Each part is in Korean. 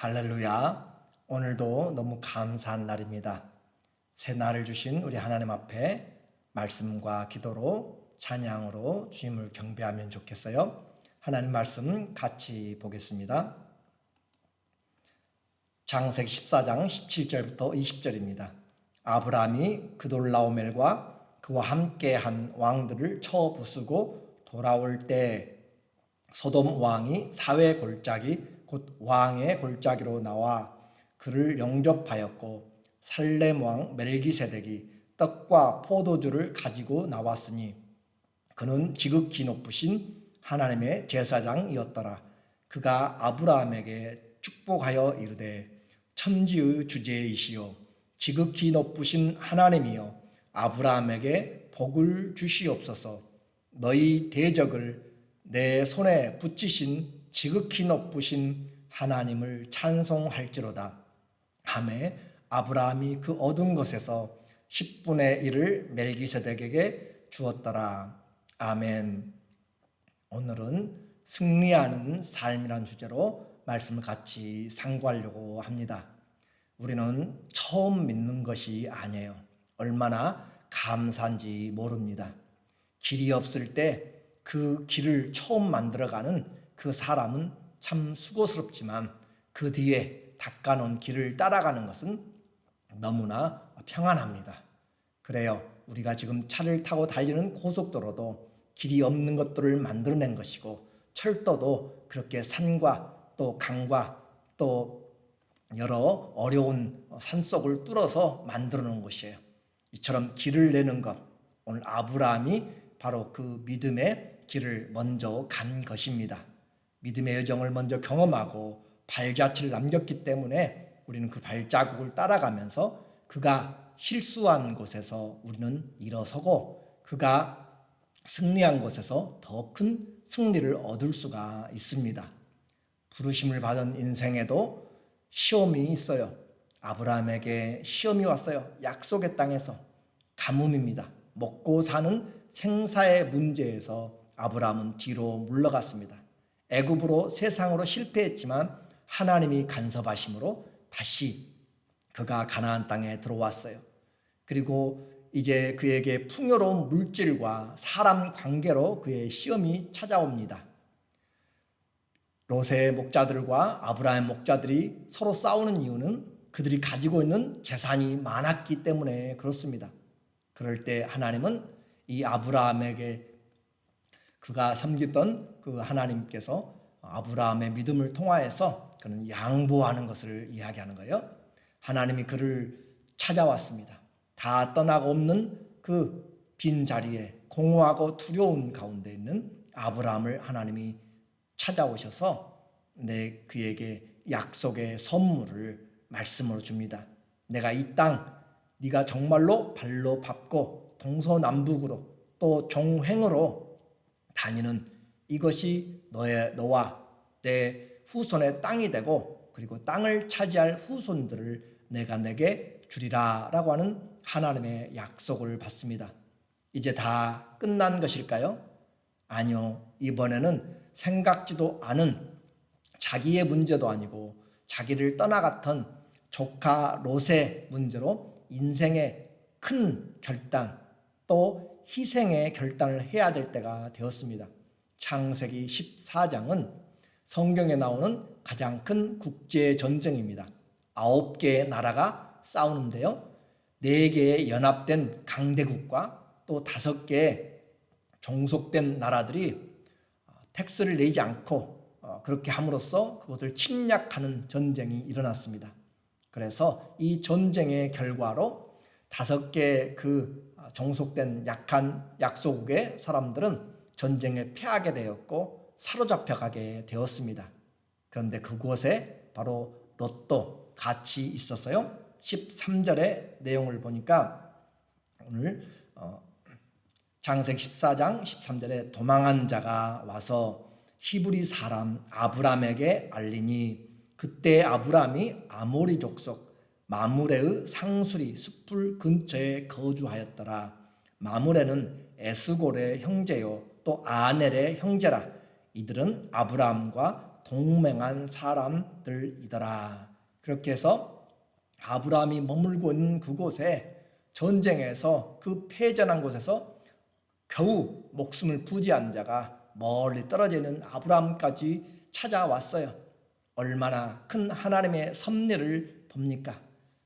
할렐루야. 오늘도 너무 감사한 날입니다. 새 날을 주신 우리 하나님 앞에 말씀과 기도로 찬양으로 주님을 경배하면 좋겠어요. 하나님 말씀 같이 보겠습니다. 창세기 14장 17절부터 20절입니다. 아브라함이 그돌라오멜과 그와 함께한 왕들을 쳐 부수고 돌아올 때 소돔 왕이 사회 골짜기 곧 왕의 골짜기로 나와 그를 영접하였고 살렘 왕 멜기세덱이 떡과 포도주를 가지고 나왔으니 그는 지극히 높으신 하나님의 제사장이었더라. 그가 아브라함에게 축복하여 이르되 천지의 주제이시요 지극히 높으신 하나님이여 아브라함에게 복을 주시옵소서. 너희 대적을 내 손에 붙이신 지극히 높으신 하나님을 찬송할지로다 하매 아브라함이 그 얻은 것에서 10분의 1을 멜기세덱에게 주었더라. 아멘. 오늘은 승리하는 삶이라는 주제로 말씀을 같이 상고하려고 합니다. 우리는 처음 믿는 것이 아니에요. 얼마나 감사한지 모릅니다. 길이 없을 때 그 길을 처음 만들어가는 그 사람은 참 수고스럽지만 그 뒤에 닦아놓은 길을 따라가는 것은 너무나 평안합니다. 그래요. 우리가 지금 차를 타고 달리는 고속도로도 길이 없는 것들을 만들어낸 것이고 철도도 그렇게 산과 또 강과 또 여러 어려운 산속을 뚫어서 만들어 놓은 것이에요. 이처럼 길을 내는 것, 오늘 아브라함이 바로 그 믿음의 길을 먼저 간 것입니다. 믿음의 여정을 먼저 경험하고 발자취를 남겼기 때문에 우리는 그 발자국을 따라가면서 그가 실수한 곳에서 우리는 일어서고 그가 승리한 곳에서 더 큰 승리를 얻을 수가 있습니다. 부르심을 받은 인생에도 시험이 있어요. 아브라함에게 시험이 왔어요. 약속의 땅에서 가뭄입니다. 먹고 사는 생사의 문제에서 아브라함은 뒤로 물러갔습니다. 애굽으로 세상으로 실패했지만 하나님이 간섭하심으로 다시 그가 가나안 땅에 들어왔어요. 그리고 이제 그에게 풍요로운 물질과 사람 관계로 그의 시험이 찾아옵니다. 롯의 목자들과 아브라함의 목자들이 서로 싸우는 이유는 그들이 가지고 있는 재산이 많았기 때문에 그렇습니다. 그럴 때 하나님은 이 아브라함에게 그가 섬기던 그 하나님께서 아브라함의 믿음을 통하여서 그는 양보하는 것을 이야기하는 거예요. 하나님이 그를 찾아왔습니다. 다 떠나고 없는 그 빈 자리에 공허하고 두려운 가운데 있는 아브라함을 하나님이 찾아오셔서 그에게 약속의 선물을 말씀으로 줍니다. 내가 이 땅 네가 정말로 발로 밟고 동서남북으로 또 종횡으로 다니는 이것이 너와 내 후손의 땅이 되고 그리고 땅을 차지할 후손들을 내가 내게 주리라 라고 하는 하나님의 약속을 받습니다. 이제 다 끝난 것일까요? 아니요. 이번에는 생각지도 않은 자기의 문제도 아니고 자기를 떠나갔던 조카 롯의 문제로 인생의 큰 결단 또 희생의 결단을 해야 될 때가 되었습니다. 창세기 14장은 성경에 나오는 가장 큰 국제전쟁입니다. 9개의 나라가 싸우는데요. 4개의 연합된 강대국과 또 5개의 종속된 나라들이 텍스를 내지 않고 그렇게 함으로써 그것을 침략하는 전쟁이 일어났습니다. 그래서 이 전쟁의 결과로 5개 그 종속된 약한 약소국의 사람들은 전쟁에 패하게 되었고 사로잡혀 가게 되었습니다. 그런데 그곳에 바로 롯도 같이 있었어요. 13절의 내용을 보니까 오늘 창세기 14장 13절에 도망한 자가 와서 히브리 사람 아브람에게 알리니 그때 아브람이 아모리 족속 마므레의 상수리 숲풀 근처에 거주하였더라. 마므레는 에스골의 형제요 또 아넬의 형제라. 이들은 아브라함과 동맹한 사람들이더라. 그렇게 해서 아브라함이 머물고 있는 그곳에 전쟁에서 그 패전한 곳에서 겨우 목숨을 부지한 자가 멀리 떨어져 있는 아브라함까지 찾아왔어요. 얼마나 큰 하나님의 섭리를 봅니까?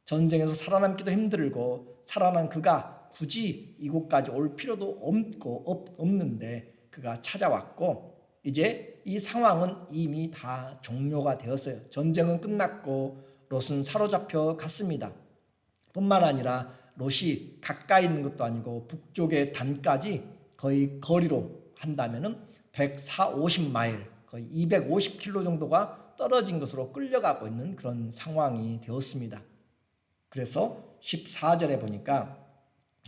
전쟁에서 살아남기도 힘들고 살아난 그가 굳이 이곳까지 올 필요도 없는데 그가 찾아왔고, 이제 이 상황은 이미 다 종료가 되었어요. 전쟁은 끝났고 롯은 사로잡혀 갔습니다. 뿐만 아니라 롯이 가까이 있는 것도 아니고 북쪽의 단까지 거의 거리로 한다면 140마일, 거의 250km 정도가 떨어진 것으로 끌려가고 있는 그런 상황이 되었습니다. 그래서 14절에 보니까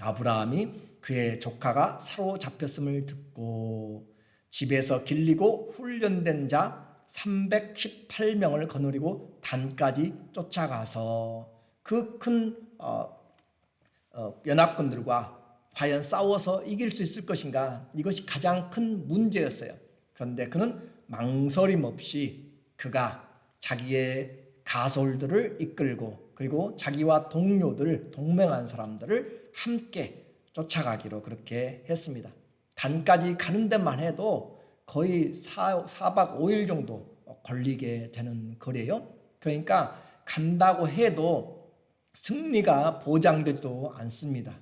아브라함이 그의 조카가 사로잡혔음을 듣고 집에서 길리고 훈련된 자 318명을 거느리고 단까지 쫓아가서 그 큰 연합군들과 과연 싸워서 이길 수 있을 것인가, 이것이 가장 큰 문제였어요. 그런데 그는 망설임 없이 그가 자기의 가솔들을 이끌고 그리고 자기와 동료들, 동맹한 사람들을 함께 쫓아가기로 그렇게 했습니다. 단까지 가는 데만 해도 거의 4박 5일 정도 걸리게 되는 거리예요. 그러니까 간다고 해도 승리가 보장되지도 않습니다.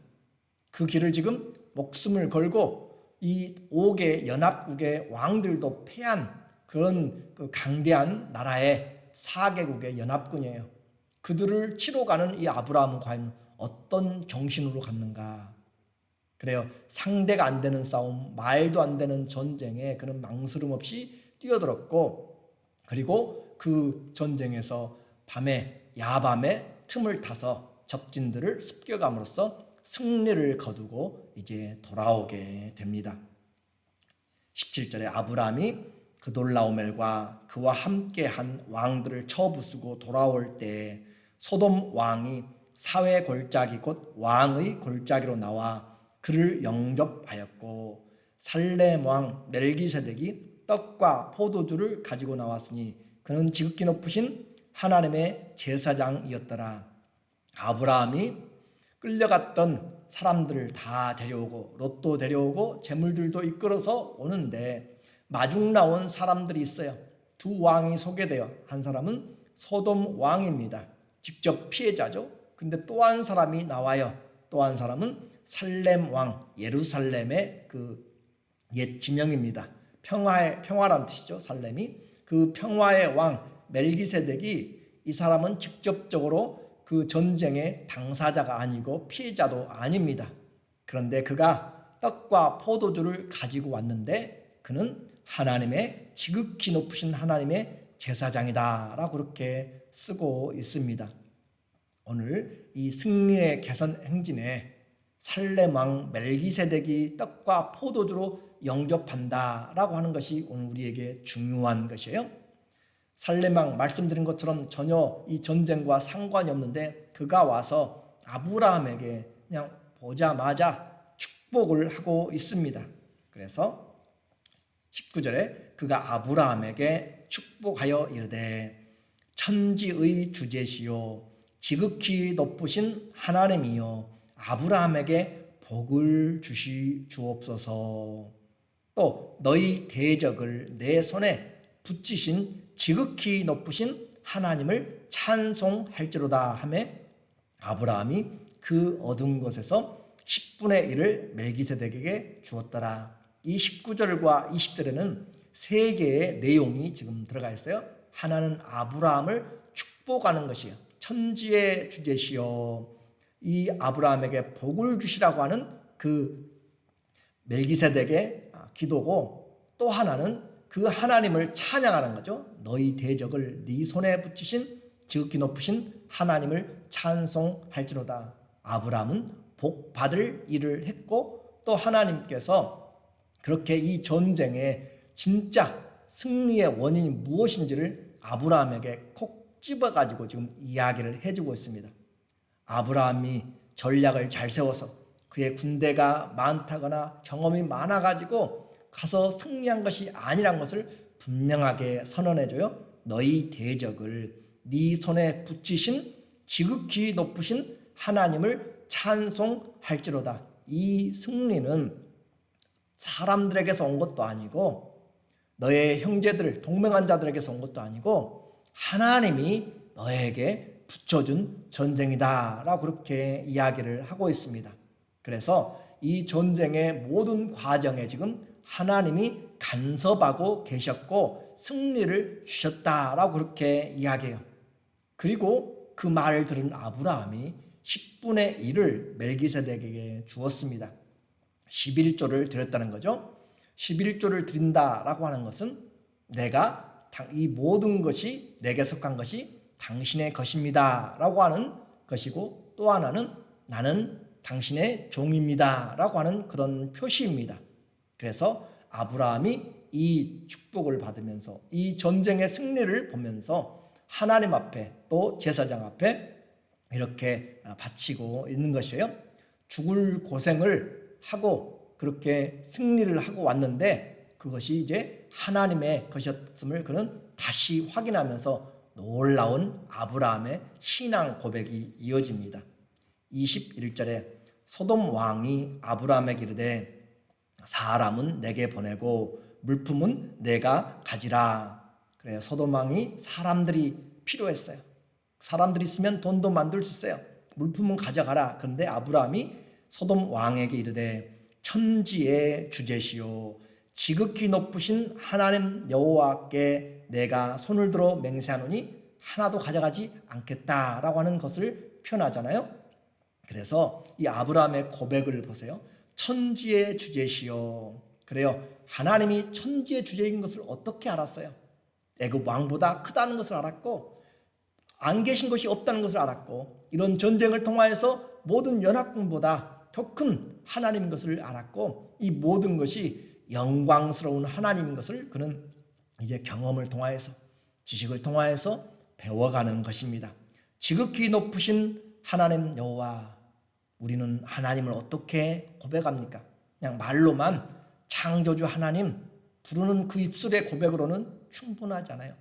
그 길을 지금 목숨을 걸고 이 5개 연합국의 왕들도 패한 그런 그 강대한 나라의 4개국의 연합군이에요. 그들을 치러 가는 이 아브라함은 과연 어떤 정신으로 갔는가? 그래요. 상대가 안 되는 싸움, 말도 안 되는 전쟁에 그는 망설임 없이 뛰어들었고, 그리고 그 전쟁에서 야밤에 틈을 타서 적진들을 습격함으로써 승리를 거두고 이제 돌아오게 됩니다. 17절에 아브라함이 그돌라오멜과 그와 함께한 왕들을 쳐부수고 돌아올 때 소돔 왕이 사회 골짜기 곧 왕의 골짜기로 나와 그를 영접하였고, 살렘 왕 멜기세덱이 떡과 포도주를 가지고 나왔으니 그는 지극히 높으신 하나님의 제사장이었더라. 아브라함이 끌려갔던 사람들을 다 데려오고 롯도 데려오고 재물들도 이끌어서 오는데 마중 나온 사람들이 있어요. 두 왕이 소개돼요. 한 사람은 소돔 왕입니다. 직접 피해자죠. 근데 또 한 사람이 나와요. 또 한 사람은 살렘 왕, 예루살렘의 그 옛 지명입니다. 평화란 뜻이죠. 살렘이. 그 평화의 왕 멜기세덱이, 이 사람은 직접적으로 그 전쟁의 당사자가 아니고 피해자도 아닙니다. 그런데 그가 떡과 포도주를 가지고 왔는데 그는 하나님의 지극히 높으신 하나님의 제사장이다 라고 그렇게 쓰고 있습니다. 오늘 이 승리의 개선 행진에 살렘 왕 멜기세덱이 떡과 포도주로 영접한다라고 하는 것이 오늘 우리에게 중요한 것이에요. 살렘 왕 말씀드린 것처럼 전혀 이 전쟁과 상관이 없는데 그가 와서 아브라함에게 그냥 보자마자 축복을 하고 있습니다. 그래서 19절에 그가 아브라함에게 축복하여 이르되 천지의 주제시요 지극히 높으신 하나님이요 아브라함에게 복을 주옵소서. 또 너희 대적을 내 손에 붙이신 지극히 높으신 하나님을 찬송할지로다 하매 아브라함이 그 얻은 것에서 10분의 1을 멜기세덱에게 주었더라. 이 19절과 20절에는 세 개의 내용이 지금 들어가 있어요. 하나는 아브라함을 축복하는 것이에요. 천지의 주제시여 이 아브라함에게 복을 주시라고 하는 그 멜기세덱의 기도고, 또 하나는 그 하나님을 찬양하는 거죠. 너희 대적을 네 손에 붙이신 지극히 높으신 하나님을 찬송할지로다. 아브라함은 복 받을 일을 했고, 또 하나님께서 그렇게 이 전쟁의 진짜 승리의 원인이 무엇인지를 아브라함에게 콕 집어가지고 지금 이야기를 해주고 있습니다. 아브라함이 전략을 잘 세워서 그의 군대가 많다거나 경험이 많아가지고 가서 승리한 것이 아니란 것을 분명하게 선언해줘요. 너희 대적을 네 손에 붙이신 지극히 높으신 하나님을 찬송할지로다. 이 승리는 사람들에게서 온 것도 아니고 너의 형제들, 동맹한 자들에게서 온 것도 아니고 하나님이 너에게 붙여준 전쟁이다 라고 그렇게 이야기를 하고 있습니다. 그래서 이 전쟁의 모든 과정에 지금 하나님이 간섭하고 계셨고 승리를 주셨다라고 그렇게 이야기해요. 그리고 그 말을 들은 아브라함이 10분의 1을 멜기세덱에게 주었습니다. 11조를 드렸다는 거죠. 11조를 드린다라고 하는 것은 내가 이 모든 것이 내게 속한 것이 당신의 것입니다 라고 하는 것이고, 또 하나는 나는 당신의 종입니다 라고 하는 그런 표시입니다. 그래서 아브라함이 이 축복을 받으면서 이 전쟁의 승리를 보면서 하나님 앞에 또 제사장 앞에 이렇게 바치고 있는 것이에요. 죽을 고생을 하고 그렇게 승리를 하고 왔는데 그것이 이제 하나님의 것이었음을 그는 다시 확인하면서 놀라운 아브라함의 신앙 고백이 이어집니다. 21절에 소돔 왕이 아브라함에게 이르되 사람은 내게 보내고 물품은 내가 가지라. 그래, 소돔 왕이 사람들이 필요했어요. 사람들이 있으면 돈도 만들 수 있어요. 물품은 가져가라. 그런데 아브라함이 소돔 왕에게 이르되 천지의 주제시오 지극히 높으신 하나님 여호와께 내가 손을 들어 맹세하노니 하나도 가져가지 않겠다라고 하는 것을 표현하잖아요. 그래서 이 아브라함의 고백을 보세요. 천지의 주제시오. 그래요. 하나님이 천지의 주제인 것을 어떻게 알았어요? 애굽 왕보다 크다는 것을 알았고 안 계신 것이 없다는 것을 알았고 이런 전쟁을 통하여서 모든 연합군보다 더 큰 하나님인 것을 알았고 이 모든 것이 영광스러운 하나님인 것을 그는 이제 경험을 통하여서 지식을 통하여서 배워가는 것입니다. 지극히 높으신 하나님 여호와, 우리는 하나님을 어떻게 고백합니까? 그냥 말로만 창조주 하나님 부르는 그 입술의 고백으로는 충분하잖아요.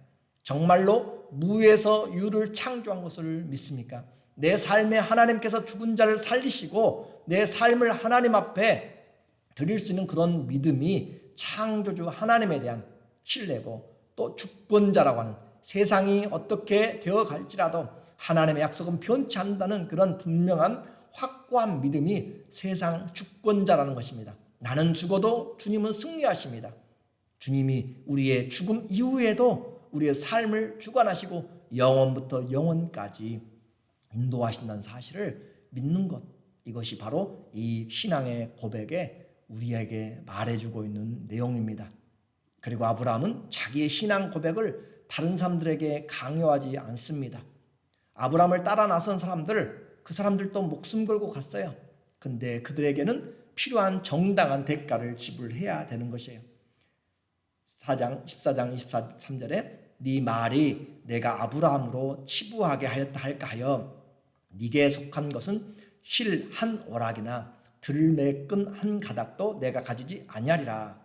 정말로 무에서 유를 창조한 것을 믿습니까? 내 삶에 하나님께서 죽은 자를 살리시고 내 삶을 하나님 앞에 드릴 수 있는 그런 믿음이 창조주 하나님에 대한 신뢰고 또 주권자라고 하는 세상이 어떻게 되어갈지라도 하나님의 약속은 변치 않는다는 그런 분명한 확고한 믿음이 세상 주권자라는 것입니다. 나는 죽어도 주님은 승리하십니다. 주님이 우리의 죽음 이후에도 우리의 삶을 주관하시고 영원부터 영원까지 인도하신다는 사실을 믿는 것, 이것이 바로 이 신앙의 고백에 우리에게 말해주고 있는 내용입니다. 그리고 아브라함은 자기의 신앙 고백을 다른 사람들에게 강요하지 않습니다. 아브라함을 따라 나선 사람들, 그 사람들도 목숨 걸고 갔어요. 근데 그들에게는 필요한 정당한 대가를 지불해야 되는 것이에요. 14장 23절에 네 말이 내가 아브라함으로 치부하게 하였다 할까 하여 네게 속한 것은 실 한 오락이나 들매 끈 한 가닥도 내가 가지지 아니하리라.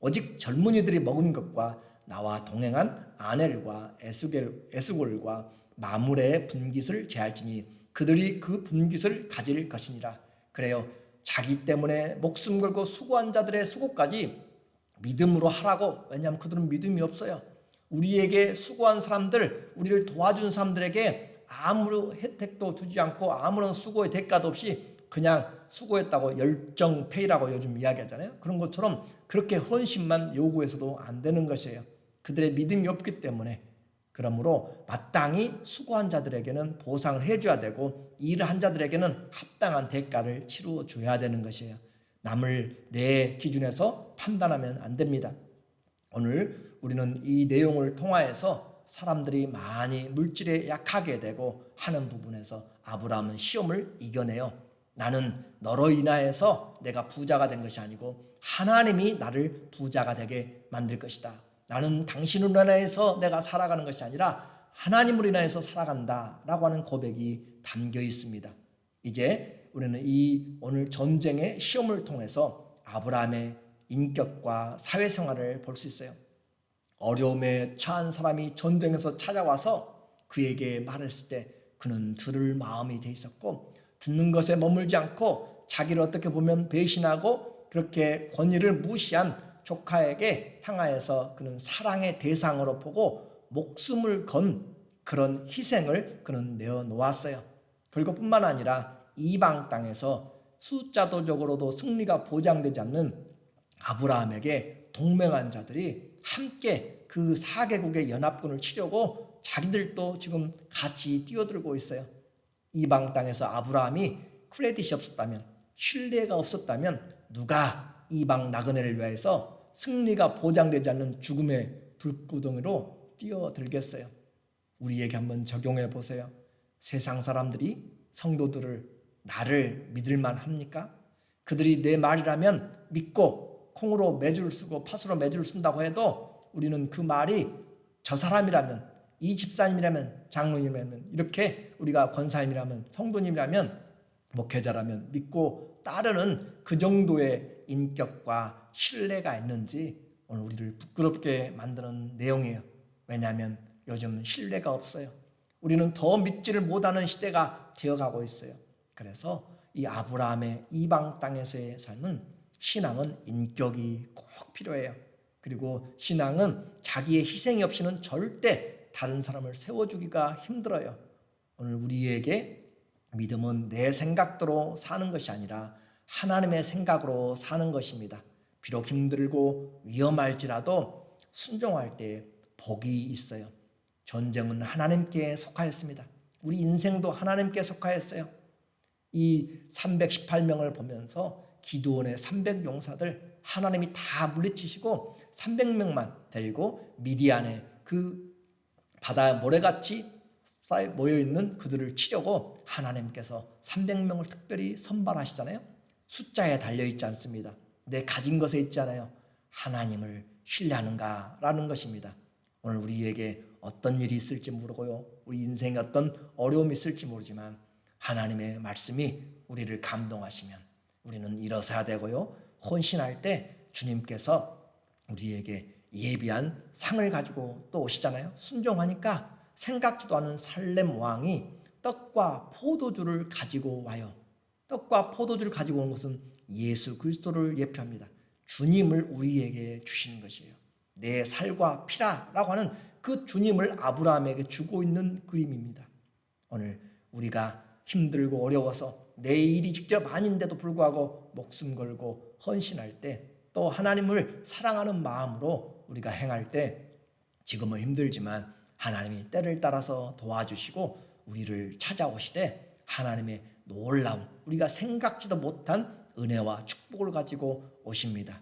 오직 젊은이들이 먹은 것과 나와 동행한 아넬과 에스골과 마물의 분깃을 제할지니 그들이 그 분깃을 가질 것이니라. 그래요. 자기 때문에 목숨 걸고 수고한 자들의 수고까지 믿음으로 하라고. 왜냐하면 그들은 믿음이 없어요. 우리에게 수고한 사람들, 우리를 도와준 사람들에게 아무런 혜택도 주지 않고 아무런 수고의 대가도 없이 그냥 수고했다고 열정페이라고 요즘 이야기하잖아요. 그런 것처럼 그렇게 헌신만 요구해서도 안 되는 것이에요. 그들의 믿음이 없기 때문에. 그러므로 마땅히 수고한 자들에게는 보상을 해줘야 되고 일을 한 자들에게는 합당한 대가를 치루어줘야 되는 것이에요. 남을 내 기준에서 판단하면 안 됩니다. 오늘 우리는 이 내용을 통하여서 사람들이 많이 물질에 약하게 되고 하는 부분에서 아브라함은 시험을 이겨내요. 나는 너로 인하여서 내가 부자가 된 것이 아니고 하나님이 나를 부자가 되게 만들 것이다. 나는 당신으로 인하여서 내가 살아가는 것이 아니라 하나님으로 인하여서 살아간다 라고 하는 고백이 담겨 있습니다. 이제 우리는 이 오늘 전쟁의 시험을 통해서 아브라함의 인격과 사회생활을 볼 수 있어요. 어려움에 처한 사람이 전쟁에서 찾아와서 그에게 말했을 때 그는 들을 마음이 돼 있었고, 듣는 것에 머물지 않고 자기를 어떻게 보면 배신하고 그렇게 권위를 무시한 조카에게 향하여서 그는 사랑의 대상으로 보고 목숨을 건 그런 희생을 그는 내어놓았어요. 그것뿐만 아니라 이방 땅에서 숫자도적으로도 승리가 보장되지 않는 아브라함에게 동맹한 자들이 함께 그 4개국의 연합군을 치려고 자기들도 지금 같이 뛰어들고 있어요. 이방 땅에서 아브라함이 크레딧이 없었다면, 신뢰가 없었다면 누가 이방 나그네를 위해서 승리가 보장되지 않는 죽음의 불구덩이로 뛰어들겠어요. 우리에게 한번 적용해 보세요. 세상 사람들이 성도들을 나를 믿을만 합니까? 그들이 내 말이라면 믿고 콩으로 매주를 쓰고 팥으로 매주를 쓴다고 해도 우리는 그 말이 저 사람이라면, 이 집사님이라면, 장로님이라면, 이렇게 우리가 권사님이라면, 성도님이라면, 목회자라면 믿고 따르는 그 정도의 인격과 신뢰가 있는지 오늘 우리를 부끄럽게 만드는 내용이에요. 왜냐하면 요즘 신뢰가 없어요. 우리는 더 믿지를 못하는 시대가 되어가고 있어요. 그래서 이 아브라함의 이방 땅에서의 삶은, 신앙은 인격이 꼭 필요해요. 그리고 신앙은 자기의 희생이 없이는 절대 다른 사람을 세워주기가 힘들어요. 오늘 우리에게 믿음은 내 생각대로 사는 것이 아니라 하나님의 생각으로 사는 것입니다. 비록 힘들고 위험할지라도 순종할 때 복이 있어요. 전쟁은 하나님께 속하였습니다. 우리 인생도 하나님께 속하였어요. 이 318명을 보면서 기드온의 300용사들 하나님이 다 물리치시고 300명만 데리고 미디안의 그 바다 모래같이 모여있는 그들을 치려고 하나님께서 300명을 특별히 선발하시잖아요. 숫자에 달려있지 않습니다. 내 가진 것에 있지 않아요. 하나님을 신뢰하는가라는 것입니다. 오늘 우리에게 어떤 일이 있을지 모르고요, 우리 인생에 어떤 어려움이 있을지 모르지만 하나님의 말씀이 우리를 감동하시면 우리는 일어서야 되고요, 헌신할 때 주님께서 우리에게 예비한 상을 가지고 또 오시잖아요. 순종하니까 생각지도 않은 살렘 왕이 떡과 포도주를 가지고 와요. 떡과 포도주를 가지고 온 것은 예수 그리스도를 예표합니다. 주님을 우리에게 주시는 것이에요. 내 살과 피라라고 하는 그 주님을 아브라함에게 주고 있는 그림입니다. 오늘 우리가 힘들고 어려워서 내 일이 직접 아닌데도 불구하고 목숨 걸고 헌신할 때, 또 하나님을 사랑하는 마음으로 우리가 행할 때 지금은 힘들지만 하나님이 때를 따라서 도와주시고 우리를 찾아오시되 하나님의 놀라운, 우리가 생각지도 못한 은혜와 축복을 가지고 오십니다.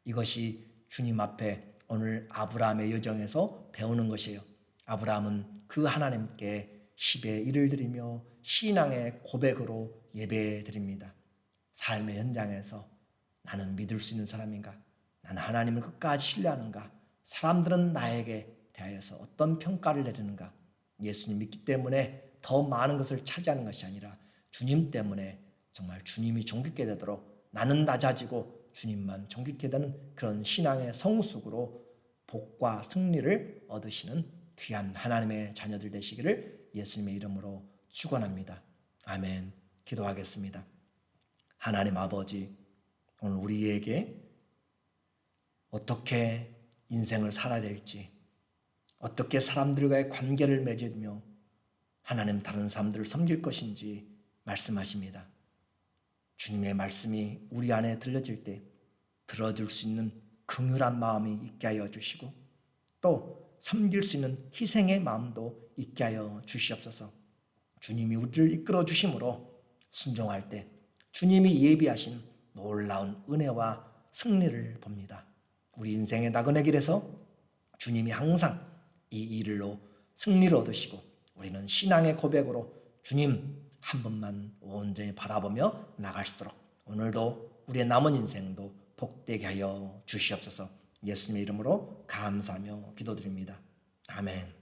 이것이 주님 앞에 오늘 아브라함의 여정에서 배우는 것이에요. 아브라함은 그 하나님께 10의 1을 드리며 신앙의 고백으로 예배 드립니다. 삶의 현장에서 나는 믿을 수 있는 사람인가? 나는 하나님을 끝까지 신뢰하는가? 사람들은 나에게 대하여서 어떤 평가를 내리는가? 예수님 믿기 때문에 더 많은 것을 차지하는 것이 아니라 주님 때문에 정말 주님이 존귀케 되도록 나는 낮아지고 주님만 존귀케 되는 그런 신앙의 성숙으로 복과 승리를 얻으시는 귀한 하나님의 자녀들 되시기를 예수님의 이름으로 축원합니다. 아멘. 기도하겠습니다. 하나님 아버지, 오늘 우리에게 어떻게 인생을 살아야 될지, 어떻게 사람들과의 관계를 맺으며 하나님 다른 사람들을 섬길 것인지 말씀하십니다. 주님의 말씀이 우리 안에 들려질 때 들어줄 수 있는 긍휼한 마음이 있게 하여 주시고, 또 섬길 수 있는 희생의 마음도 있게 하여 주시옵소서. 주님이 우리를 이끌어 주심으로 순종할 때 주님이 예비하신 놀라운 은혜와 승리를 봅니다. 우리 인생의 나그네 길에서 주님이 항상 이 일로 승리를 얻으시고 우리는 신앙의 고백으로 주님 한 분만 온전히 바라보며 나갈 수 있도록 오늘도 우리의 남은 인생도 복되게 하여 주시옵소서. 예수님의 이름으로 감사하며 기도드립니다. 아멘.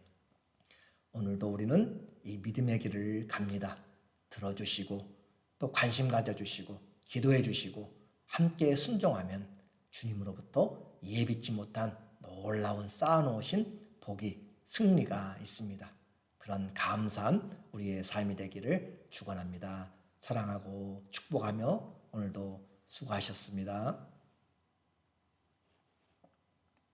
오늘도 우리는 이 믿음의 길을 갑니다. 들어주시고 또 관심 가져주시고 기도해 주시고 함께 순종하면 주님으로부터 예비치 못한 놀라운 쌓아놓으신 복이 승리가 있습니다. 그런 감사한 우리의 삶이 되기를 축원합니다. 사랑하고 축복하며 오늘도 수고하셨습니다.